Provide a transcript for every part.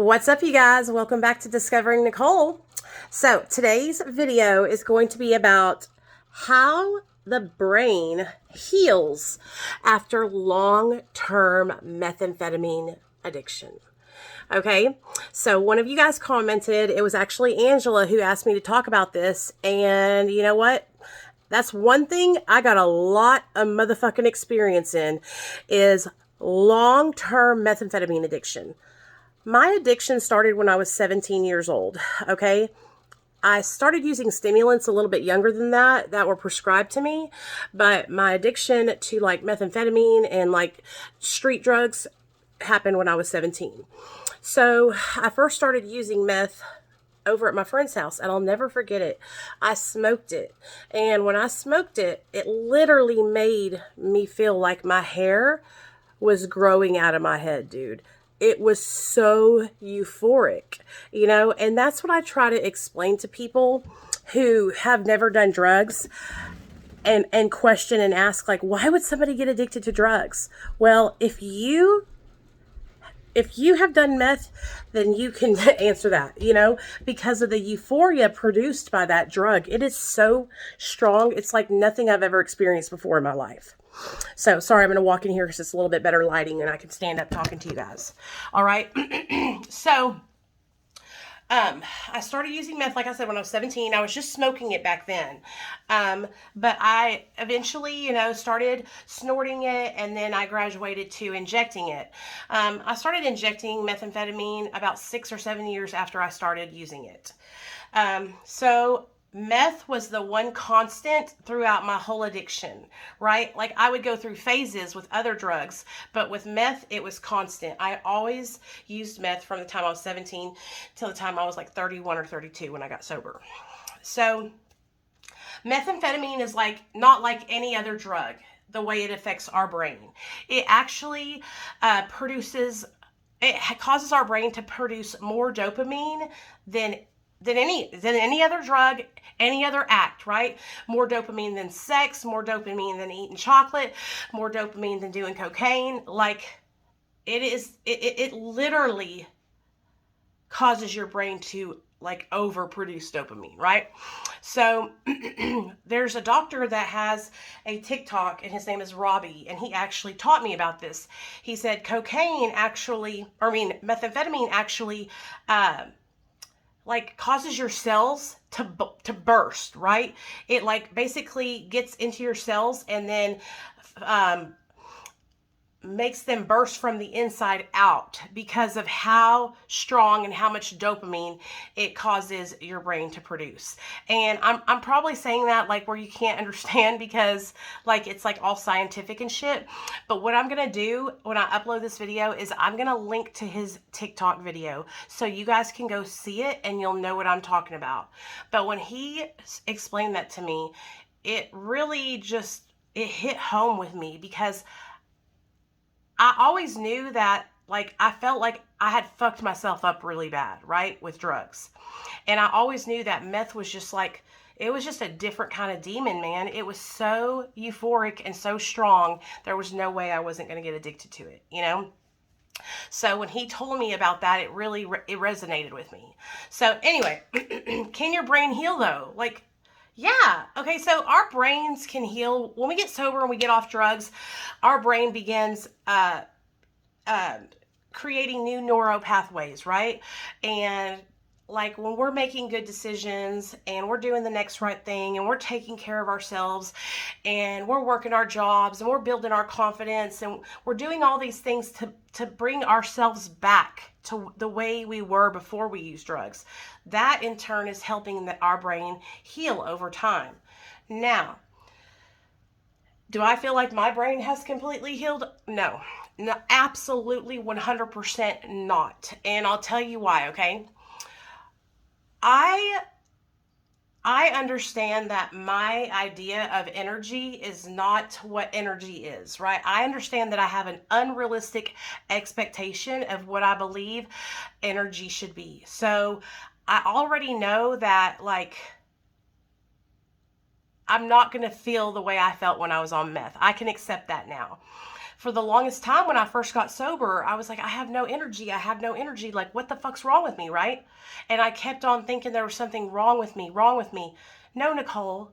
What's up, you guys? Welcome back to Discovering Nicole. So today's video is going to be about how the brain heals after long-term methamphetamine addiction. Okay, so one of you guys commented, it was actually Angela who asked me to talk about this, and you know what? That's one thing I got a lot of motherfucking experience in, is long-term methamphetamine addiction. My addiction started when I was 17 years old, okay? I started using stimulants a little bit younger than that were prescribed to me, but my addiction to like methamphetamine and like street drugs happened when I was 17. So I first started using meth over at my friend's house, and I'll never forget it. I smoked it, and when I smoked it, it literally made me feel like my hair was growing out of my head, dude. It was so euphoric, and that's what I try to explain to people who have never done drugs and question and ask, like, why would somebody get addicted to drugs? Well, if you have done meth, then you can answer that, because of the euphoria produced by that drug. It is so strong. It's like nothing I've ever experienced before in my life. So, sorry, I'm going to walk in here because it's a little bit better lighting and I can stand up talking to you guys. All right. So, I started using meth, like I said, when I was 17. I was just smoking it back then. But I eventually, started snorting it, and then I graduated to injecting it. I started injecting methamphetamine about 6 or 7 years after I started using it. So meth was the one constant throughout my whole addiction, right? Like, I would go through phases with other drugs, but with meth, it was constant. I always used meth from the time I was 17 till the time I was like 31 or 32 when I got sober. So methamphetamine is not like any other drug, the way it affects our brain. It actually it causes our brain to produce more dopamine than any other drug, any other act, right? More dopamine than sex, more dopamine than eating chocolate, more dopamine than doing cocaine. Like, it literally causes your brain to like overproduce dopamine, right? So there's a doctor that has a TikTok, and his name is Robbie, and he actually taught me about this. He said methamphetamine actually causes your cells to burst, right? It basically gets into your cells and then makes them burst from the inside out because of how strong and how much dopamine it causes your brain to produce. And I'm probably saying that where you can't understand, because it's all scientific and shit. But what I'm gonna do when I upload this video is I'm gonna link to his TikTok video so you guys can go see it and you'll know what I'm talking about. But when he explained that to me, it really it hit home with me, because I always knew that I felt like I had fucked myself up really bad, right, with drugs. And I always knew that meth was just it was just a different kind of demon, man. It was so euphoric and so strong, there was no way I wasn't going to get addicted to it, So when he told me about that, it really resonated with me. So anyway, can your brain heal though? Yeah. Okay, so our brains can heal. When we get sober and we get off drugs, our brain begins creating new neural pathways, right? And when we're making good decisions and we're doing the next right thing and we're taking care of ourselves and we're working our jobs and we're building our confidence and we're doing all these things to bring ourselves back to the way we were before we used drugs. That in turn is helping our brain heal over time. Now, do I feel like my brain has completely healed? No, absolutely 100% not. And I'll tell you why, okay? I understand that my idea of energy is not what energy is, right? I understand that I have an unrealistic expectation of what I believe energy should be. So I already know that I'm not going to feel the way I felt when I was on meth. I can accept that now. for the longest time when I first got sober, I was like, I have no energy. I have no energy. Like, what the fuck's wrong with me, right? And I kept on thinking there was something wrong with me, wrong with me. No, Nicole,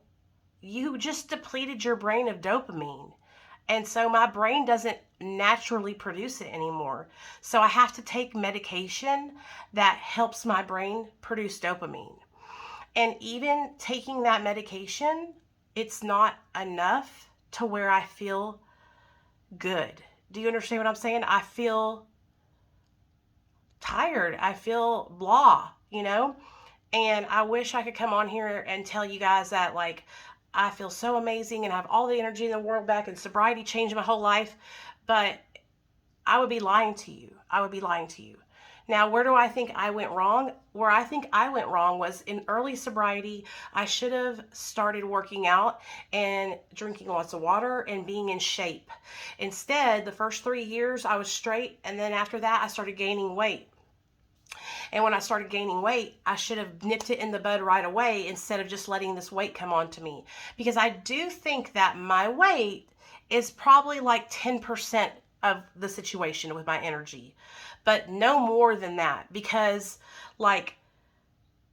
you just depleted your brain of dopamine. And so my brain doesn't naturally produce it anymore. So I have to take medication that helps my brain produce dopamine. And even taking that medication, it's not enough to where I feel good. Do you understand what I'm saying? I feel tired. I feel blah, you know? And I wish I could come on here and tell you guys that, like, I feel so amazing and I have all the energy in the world back and sobriety changed my whole life. But I would be lying to you. I would be lying to you. Now, where do I think I went wrong? Where I think I went wrong was in early sobriety. I should have started working out and drinking lots of water and being in shape. Instead, the first 3 years I was straight, and then after that I started gaining weight. And when I started gaining weight, I should have nipped it in the bud right away instead of just letting this weight come on to me. Because I do think that my weight is probably like 10% of the situation with my energy, but no more than that. Because like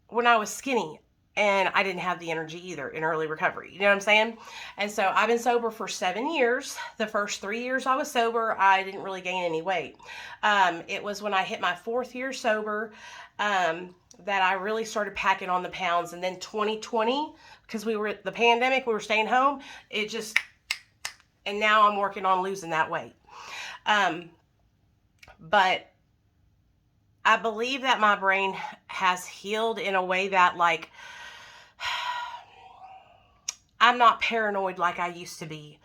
when I was skinny and I didn't have the energy either in early recovery, you know what I'm saying? And so I've been sober for 7 years. The first 3 years I was sober, I didn't really gain any weight. It was when I hit my 4th year sober that I really started packing on the pounds. And then 2020, because we were the pandemic, we were staying home, it just, and now I'm working on losing that weight. But I believe that my brain has healed in a way that, like, I'm not paranoid like I used to be.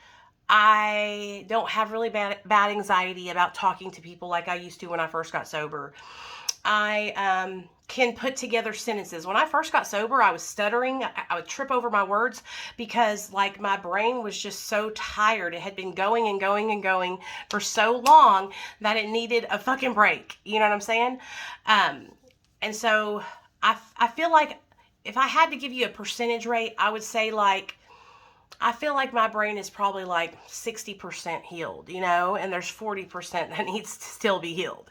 I don't have really bad anxiety about talking to people like I used to when I first got sober. I can put together sentences. When I first got sober, I was stuttering. I would trip over my words because, like, my brain was just so tired. It had been going and going and going for so long that it needed a fucking break. You know what I'm saying? And so I feel like if I had to give you a percentage rate, I would say, like, I feel like my brain is probably like 60% healed, you know, and there's 40% that needs to still be healed.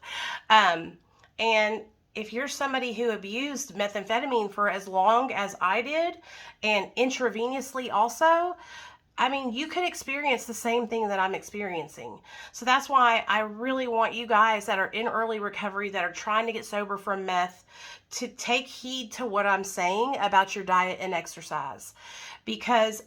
And if you're somebody who abused methamphetamine for as long as I did, and intravenously also, I mean, you could experience the same thing that I'm experiencing. So that's why I really want you guys that are in early recovery, that are trying to get sober from meth, to take heed to what I'm saying about your diet and exercise. Because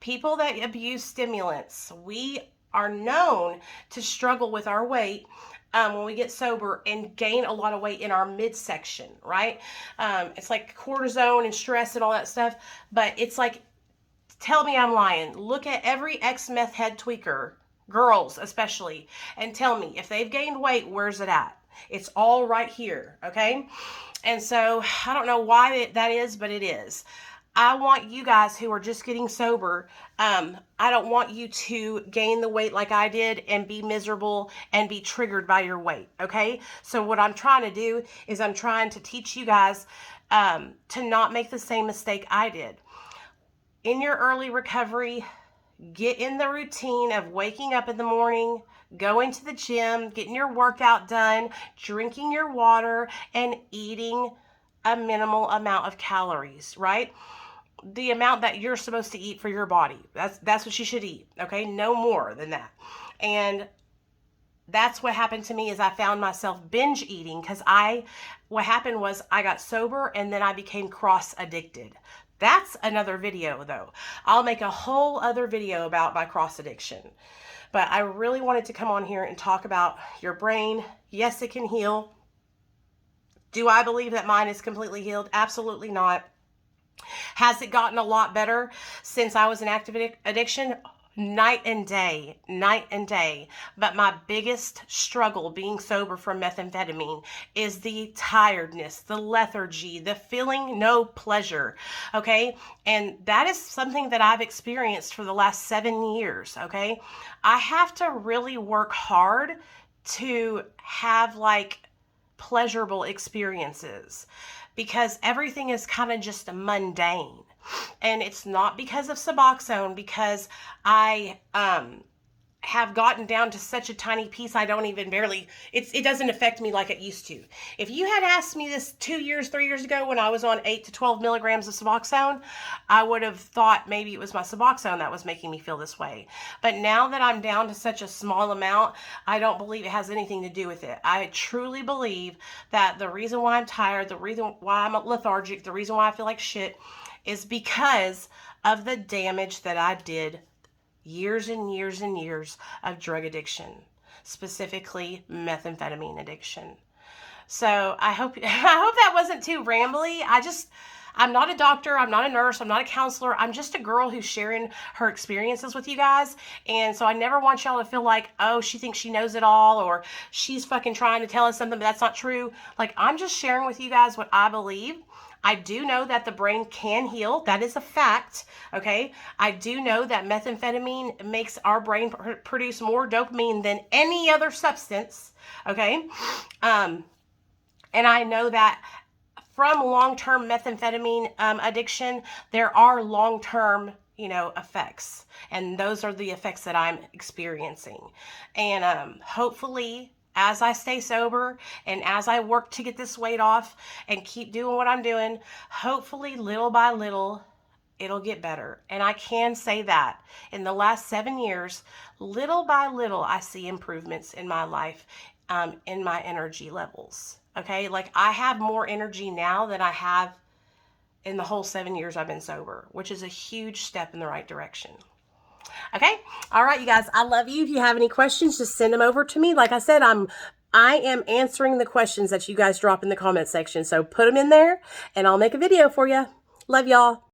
people that abuse stimulants, we are known to struggle with our weight when we get sober and gain a lot of weight in our midsection, right? It's like cortisone and stress and all that stuff, but it's like, tell me I'm lying. Look at every ex-meth head tweaker, girls especially, and tell me if they've gained weight, where's it at? It's all right here, okay? And so I don't know why that is, but it is. I want you guys who are just getting sober, I don't want you to gain the weight like I did and be miserable and be triggered by your weight, okay? So what I'm trying to do is I'm trying to teach you guys to not make the same mistake I did. In your early recovery, get in the routine of waking up in the morning, going to the gym, getting your workout done, drinking your water, and eating a minimal amount of calories, right? The amount that you're supposed to eat for your body. That's what you should eat, okay? No more than that. And that's what happened to me, is I found myself binge eating because what happened was I got sober and then I became cross addicted. That's another video though. I'll make a whole other video about my cross addiction. But I really wanted to come on here and talk about your brain. Yes, it can heal. Do I believe that mine is completely healed? Absolutely not. Has it gotten a lot better since I was in active addiction? Night and day, night and day. But my biggest struggle being sober from methamphetamine is the tiredness, the lethargy, the feeling no pleasure, okay? And that is something that I've experienced for the last 7 years, okay? I have to really work hard to have, like, pleasurable experiences, because everything is kind of just mundane. And it's not because of Suboxone, because I have gotten down to such a tiny piece I don't even barely, it doesn't affect me like it used to. If you had asked me this 2 years, 3 years ago when I was on 8 to 12 milligrams of Suboxone, I would have thought maybe it was my Suboxone that was making me feel this way. But now that I'm down to such a small amount, I don't believe it has anything to do with it. I truly believe that the reason why I'm tired, the reason why I'm lethargic, the reason why I feel like shit is because of the damage that I did years and years and years of drug addiction, specifically methamphetamine addiction. So I hope that wasn't too rambly. I'm not a doctor, I'm not a nurse, I'm not a counselor. I'm just a girl who's sharing her experiences with you guys. And so I never want y'all to feel like, oh, she thinks she knows it all, or she's fucking trying to tell us something, but that's not true. Like, I'm just sharing with you guys what I believe. I do know that the brain can heal. That is a fact, okay? I do know that methamphetamine makes our brain produce more dopamine than any other substance, okay? And I know that from long-term methamphetamine addiction, there are long-term, effects. And those are the effects that I'm experiencing. And hopefully, as I stay sober and as I work to get this weight off and keep doing what I'm doing, hopefully little by little, it'll get better. And I can say that in the last 7 years, little by little, I see improvements in my life, in my energy levels. Okay, like I have more energy now than I have in the whole 7 years I've been sober, which is a huge step in the right direction. Okay. All right, you guys, I love you. If you have any questions, just send them over to me. Like I said, I am answering the questions that you guys drop in the comment section. So put them in there and I'll make a video for you. Love y'all.